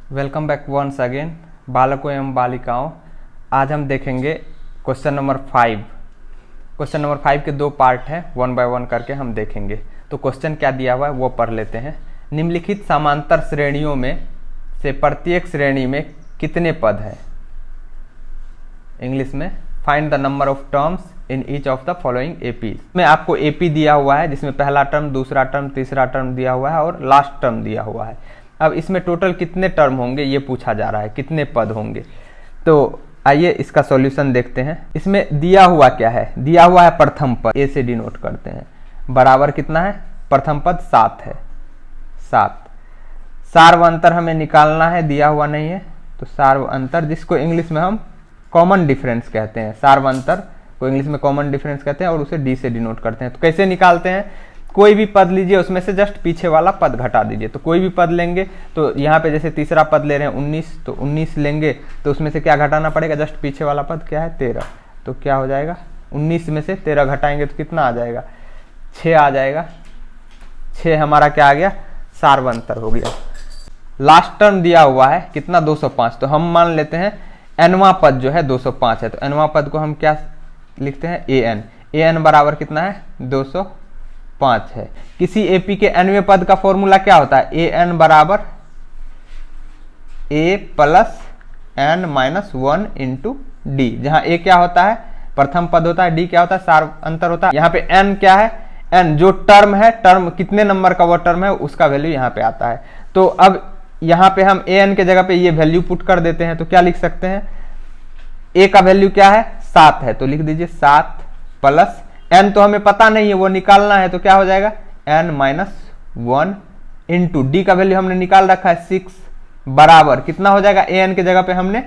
Welcome back once again बालकों एवं बालिकाओं। आज हम देखेंगे क्वेश्चन नंबर 5। क्वेश्चन नंबर 5 के दो पार्ट हैं, वन बाय वन करके हम देखेंगे। तो क्वेश्चन क्या दिया हुआ है वो पढ़ लेते हैं। निम्नलिखित समांतर श्रेणियों में से प्रत्येक श्रेणी में कितने पद हैं? इंग्लिश में find the number of terms in each of the following AP. में आपको एपी दिया हुआ है जिसमें पहला टर्म, दूसरा टर्म, तीसरा टर्म दिया हुआ है और लास्ट टर्म दिया हुआ है। अब इसमें टोटल कितने टर्म होंगे ये पूछा जा रहा है, कितने पद होंगे। तो आइए इसका सॉल्यूशन देखते हैं। इसमें दिया हुआ क्या है? दिया हुआ है प्रथम पद, ए से डिनोट करते हैं। बराबर कितना है? प्रथम पद 7 है, 7। सार्व अंतर हमें निकालना है, दिया हुआ नहीं है। तो सार्व अंतर, जिसको इंग्लिश में हम कॉमन डिफरेंस कहते हैं, सार्व अंतर को इंग्लिश में कॉमन डिफरेंस कहते हैं और उसे डी से डिनोट करते हैं। तो कैसे निकालते हैं? कोई भी पद लीजिए, उसमें से जस्ट पीछे वाला पद घटा दीजिए। तो कोई भी पद लेंगे, तो यहाँ पे जैसे तीसरा पद ले रहे हैं 19, तो 19 लेंगे तो उसमें से क्या घटाना पड़ेगा? जस्ट पीछे वाला पद क्या है? 13। तो क्या हो जाएगा? 19 में से 13 घटाएंगे तो कितना आ जाएगा? 6 आ जाएगा। 6 हमारा क्या आ गया? सार्वंतर हो गया। लास्ट टर्म दिया हुआ है कितना? 205। तो हम मान लेते हैं एनवा पद जो है 205 है। तो एनवा पद को हम क्या लिखते हैं? an। an बराबर कितना है? 205 है। किसी एपी के nवें पद का फॉर्मूला क्या होता है? an बराबर a plus n minus 1 into d, जहां a क्या होता है? प्रथम पद होता है। d क्या होता है? सार्व अंतर होता है। यहाँ पे n क्या है? n जो टर्म है, टर्म कितने नंबर का वो टर्म है उसका वैल्यू यहाँ पे आता है। तो अब यहाँ पे हम an के जगह पे ये वैल्यू पुट कर देते हैं। तो क्या लिख सकते हैं? a का वैल्यू क्या है? 7 है। तो लिख दीजिए 7 प्लस n तो हमें पता नहीं है, वो निकालना है। तो क्या हो जाएगा? n माइनस 1 इंटू डी का वैल्यू हमने निकाल रखा है 6 बराबर कितना हो जाएगा? an के जगह पे हमने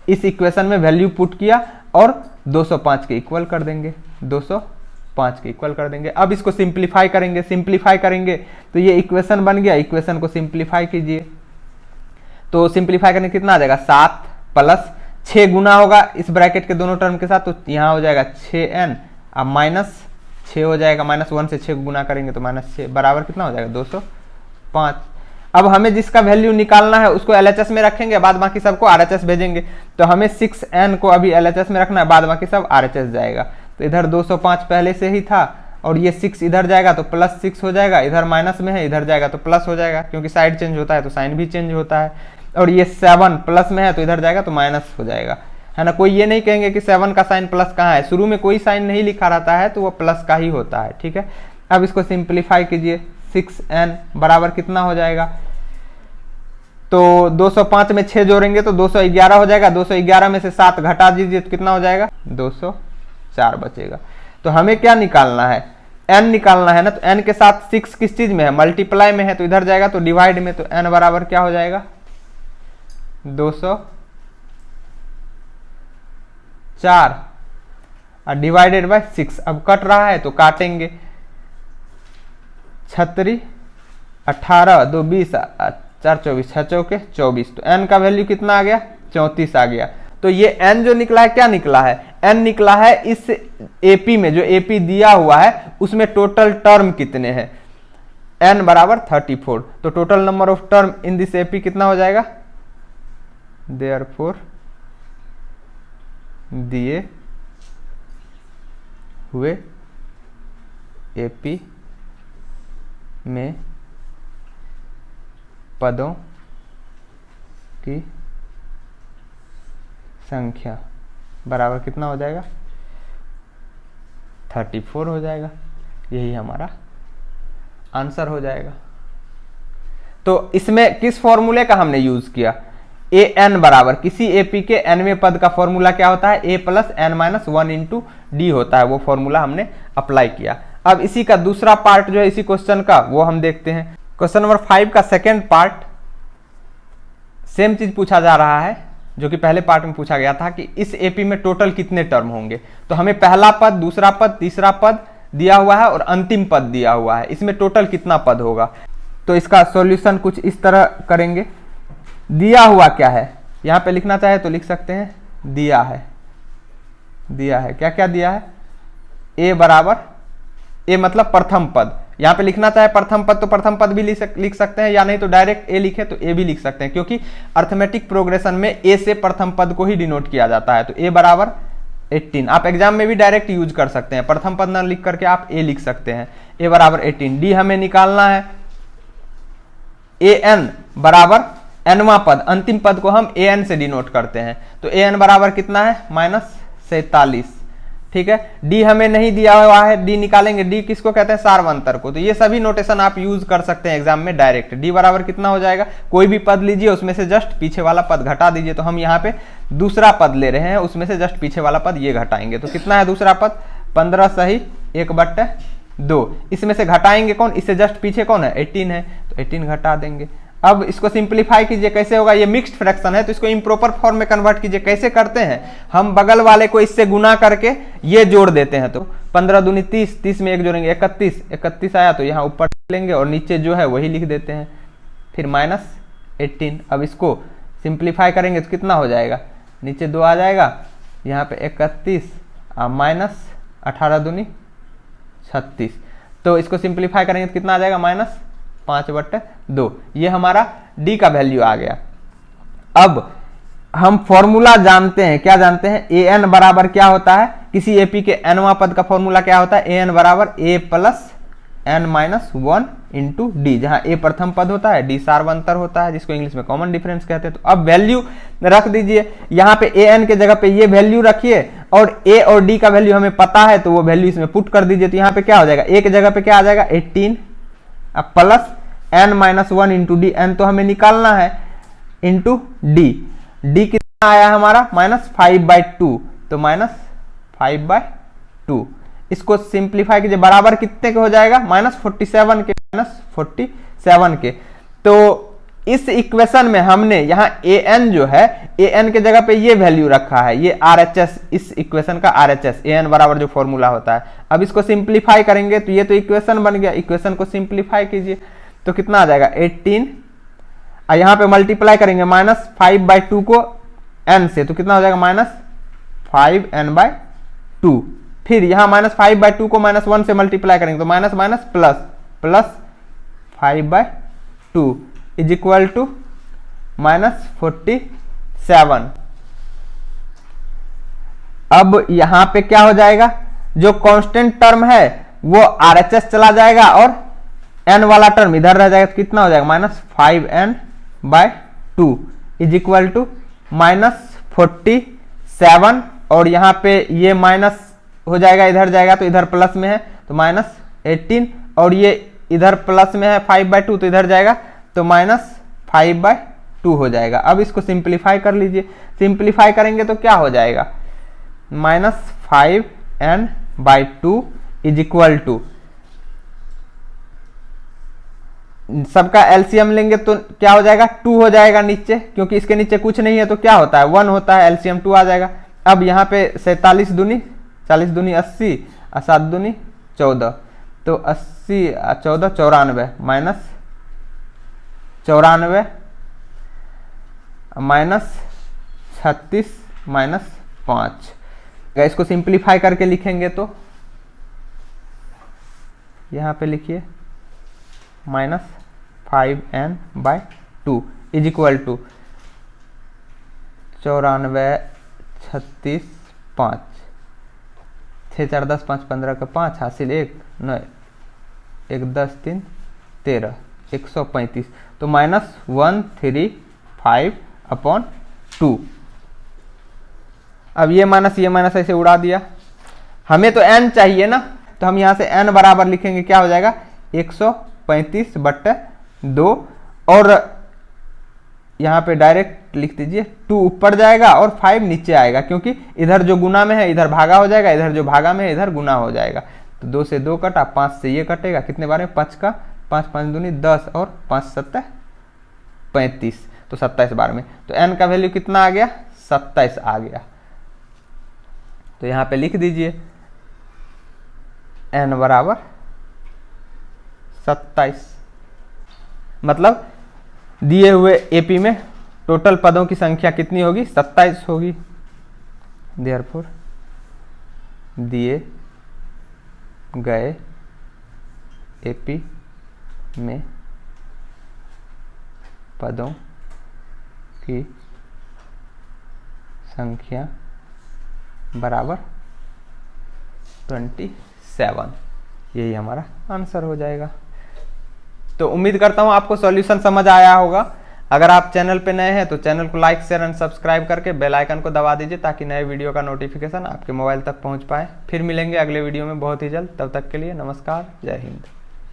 इस इक्वेशन में वैल्यू पुट किया और 205 के इक्वल कर देंगे, 205 के इक्वल कर देंगे। अब इसको सिंप्लीफाई करेंगे, सिंप्लीफाई करेंगे तो ये इक्वेशन बन गया। इक्वेशन को सिंप्लीफाई कीजिए तो सिंप्लीफाई करने कितना आ जाएगा? 7 प्लस 6 गुना होगा इस ब्रैकेट के दोनों टर्म के साथ, तो यहाँ हो जाएगा 6n। अब माइनस 6 हो जाएगा, माइनस 1 से 6 गुना करेंगे तो माइनस 6 बराबर कितना हो जाएगा? 205। अब हमें जिसका वैल्यू निकालना है उसको LHS में रखेंगे, बाद बाकी सबको RHS भेजेंगे। तो हमें 6n को अभी LHS में रखना है, बाद बाकी सब RHS जाएगा। तो इधर 205 पहले से ही था और ये 6 इधर जाएगा तो प्लस 6 हो जाएगा। इधर माइनस में है, इधर जाएगा तो प्लस हो जाएगा, क्योंकि साइड चेंज होता है तो साइन भी चेंज होता है। और ये 7 प्लस में है तो इधर जाएगा तो माइनस हो जाएगा, है ना। कोई ये नहीं कहेंगे कि 7 का साइन प्लस कहाँ है, शुरू में कोई साइन नहीं लिखा रहता है तो वो प्लस का ही होता है, ठीक है। अब इसको सिंप्लीफाई कीजिए, 6n बराबर कितना हो जाएगा? तो 205 में 6 जोड़ेंगे तो 211 हो जाएगा। 211 में से 7 घटा दीजिए तो कितना हो जाएगा? 204 बचेगा। तो हमें क्या निकालना है? n निकालना है ना। तो n के साथ 6 किस चीज में है? मल्टीप्लाई में है, तो इधर जाएगा तो डिवाइड में। तो n बराबर क्या हो जाएगा? 204 और डिवाइडेड बाय 6। अब कट रहा है तो काटेंगे। 36 18 2 20 4 24 6 चौके 24। तो n का वैल्यू कितना आ गया? 34 आ गया। तो ये n जो निकला है क्या निकला है? n निकला है इस एपी में, जो एपी दिया हुआ है उसमें टोटल टर्म कितने हैं? n बराबर 34। तो total number of term in this AP कितना हो जाएगा? देयरफॉर दिए हुए एपी में पदों की संख्या बराबर कितना हो जाएगा? 34 हो जाएगा। यही हमारा आंसर हो जाएगा। तो इसमें किस फॉर्मूले का हमने यूज किया? an बराबर किसी एपी के nवें पद का फॉर्मूला क्या होता है? a plus n minus 1 into D होता है। वो फॉर्मूला हमने अप्लाई किया। अब इसी का दूसरा पार्ट जो है इसी क्वेश्चन का, वो हम देखते हैं। क्वेश्चन नंबर 5 का सेकेंड पार्ट, सेम चीज पूछा जा रहा है जो कि पहले पार्ट में पूछा गया था कि इस एपी में टोटल कितने टर्म होंगे। तो हमें पहला पद, दूसरा पद, तीसरा पद दिया हुआ है और अंतिम पद दिया हुआ है। इसमें टोटल कितना पद होगा? तो इसका सॉल्यूशन कुछ इस तरह करेंगे। दिया हुआ क्या है? यहां पे लिखना चाहे तो लिख सकते हैं, दिया है। दिया है क्या क्या दिया है? a बराबर, a मतलब प्रथम पद, यहाँ पे लिखना चाहे प्रथम पद तो प्रथम पद भी लिख सकते हैं, या नहीं तो डायरेक्ट ए लिखे तो ए भी लिख सकते हैं, क्योंकि अर्थमेटिक प्रोग्रेशन में ए से प्रथम पद को ही डिनोट किया जाता है। तो ए बराबर 18, आप एग्जाम में भी डायरेक्ट यूज कर सकते हैं, प्रथम पद न लिख करके आप ए लिख सकते हैं। ए बराबर 18। डी हमें निकालना है ए एन बराबर एनवा पद, अंतिम पद को हम ए एन से डिनोट करते हैं। तो ए एन बराबर कितना है -47, ठीक है। डी हमें नहीं दिया हुआ है, डी निकालेंगे। डी किसको कहते हैं, सार्वंतर को। तो ये सभी नोटेशन आप यूज कर सकते हैं एग्जाम में डायरेक्ट। डी बराबर कितना हो जाएगा, कोई भी पद लीजिए उसमें से जस्ट पीछे वाला पद घटा दीजिए। तो हम यहाँ पे दूसरा पद ले रहे हैं, उसमें से जस्ट पीछे वाला पद ये घटाएंगे। तो कितना है दूसरा पद, 15 सही 1/2। इसमें से घटाएंगे कौन, इससे जस्ट पीछे कौन है, 18 है, तो 18 घटा देंगे। अब इसको सिंप्लीफाई कीजिए, कैसे होगा, ये मिक्स्ड फ्रैक्शन है तो इसको इम्प्रॉपर फॉर्म में कन्वर्ट कीजिए। कैसे करते हैं, हम बगल वाले को इससे गुना करके ये जोड़ देते हैं। तो 15 दूनी 30, 30 में 1 जोड़ेंगे 31, 31 आया तो यहाँ ऊपर लेंगे और नीचे जो है वही लिख देते हैं, फिर -18। अब इसको सिंप्लीफाई करेंगे तो कितना हो जाएगा, नीचे 2 आ जाएगा, यहाँ पे 31 -18 दूनी 36। तो इसको सिंप्लीफाई करेंगे तो कितना आ जाएगा, -5/2। ये हमारा डी का वैल्यू आ गया। अब हम फॉर्मूला जानते हैं, क्या जानते हैं, ए एन बराबर क्या होता है, किसी एपी के एनवा पद का फॉर्मूला क्या होता है, ए एन बराबर a plus n minus 1 into d, जहां ए प्रथम पद होता है, डी सार्वंतर होता है, जिसको इंग्लिश में कॉमन डिफरेंस कहते हैं। तो अब वैल्यू रख दीजिए, यहाँ पे ए एन के जगह पे ये वैल्यू रखिए और ए और डी का वैल्यू हमें पता है तो वो वैल्यू इसमें पुट कर दीजिए। तो यहाँ पे क्या हो जाएगा, ए के जगह पे क्या आ जाएगा 18, अब plus n minus 1 into d, n तो हमें निकालना है, इंटू डी, डी कितना आया हमारा -5/2, तो -5/2। इसको सिंप्लीफाई कीजिए, बराबर कितने के हो जाएगा, -47 के, -47 के। तो इस इक्वेशन में हमने यहाँ ए एन जो है, ए एन के जगह पे ये वैल्यू रखा है, ये RHS, इस इक्वेशन का RHS, ए एन बराबर जो फॉर्मूला होता है। अब इसको सिंप्लीफाई करेंगे तो ये तो इक्वेशन बन गया, इक्वेशन को सिंप्लीफाई कीजिए तो कितना आ जाएगा 18, और यहाँ पे मल्टीप्लाई करेंगे -5/2 को n से, तो कितना हो जाएगा -5n/2। फिर यहाँ -5/2 को -1 से मल्टीप्लाई करेंगे तो minus minus plus, plus 5/2 is equal to -47। अब यहाँ पे क्या हो जाएगा, जो कांस्टेंट टर्म है वो RHS चला जाएगा और n वाला टर्म इधर रह जाएगा, तो कितना हो जाएगा -5n/2 इज इक्वल टू -47, और यहाँ पे ये माइनस हो जाएगा, इधर जाएगा तो इधर प्लस में है तो -18, और ये इधर प्लस में है 5/2 तो इधर जाएगा तो -5/2 हो जाएगा। अब इसको सिंप्लीफाई कर लीजिए, सिंप्लीफाई करेंगे तो क्या हो जाएगा, -5n/2 इज इक्वल टू, सबका एलसीएम लेंगे तो क्या हो जाएगा 2 हो जाएगा नीचे, क्योंकि इसके नीचे कुछ नहीं है तो क्या होता है 1 होता है, एलसीएम 2 आ जाएगा। अब यहाँ पे 47 दूनी 40 दूनी 80 और 7 दूनी 14, तो 80 14 94, -94 -36 -5। इसको सिंप्लीफाई करके लिखेंगे तो यहाँ पे लिखिए -5n/2 इज इक्वल टू 94 36 5, 6 4 10 5 15 का 5 हासिल 1 9 1 10 3 13 135, तो -135/2। अब ये माइनस ऐसे उड़ा दिया, हमें तो n चाहिए ना, तो हम यहाँ से n बराबर लिखेंगे, क्या हो जाएगा 135/2, और यहाँ पे डायरेक्ट लिख दीजिए 2 ऊपर जाएगा और 5 नीचे आएगा, क्योंकि इधर जो गुना में है इधर भागा हो जाएगा, इधर जो भागा में है इधर गुना हो जाएगा। तो 2 से 2 कटा, 5 से ये कटेगा, कितने बार में 5 का 5 5 दूनी 10 और 5 7 35, तो 27 बार में। तो n का वैल्यू कितना आ गया 27 आ गया। तो यहाँ पे लिख दीजिए n बराबर 27, मतलब दिए हुए एपी में टोटल पदों की संख्या कितनी होगी 27 होगी। देयरफॉर दिए गए एपी में पदों की संख्या बराबर 27। यही हमारा आंसर हो जाएगा। तो उम्मीद करता हूं आपको सॉल्यूशन समझ आया होगा। अगर आप चैनल पे नए हैं तो चैनल को लाइक शेयर एंड सब्सक्राइब करके बेल आइकन को दबा दीजिए ताकि नए वीडियो का नोटिफिकेशन आपके मोबाइल तक पहुंच पाए। फिर मिलेंगे अगले वीडियो में बहुत ही जल्द। तब तक के लिए नमस्कार, जय हिंद।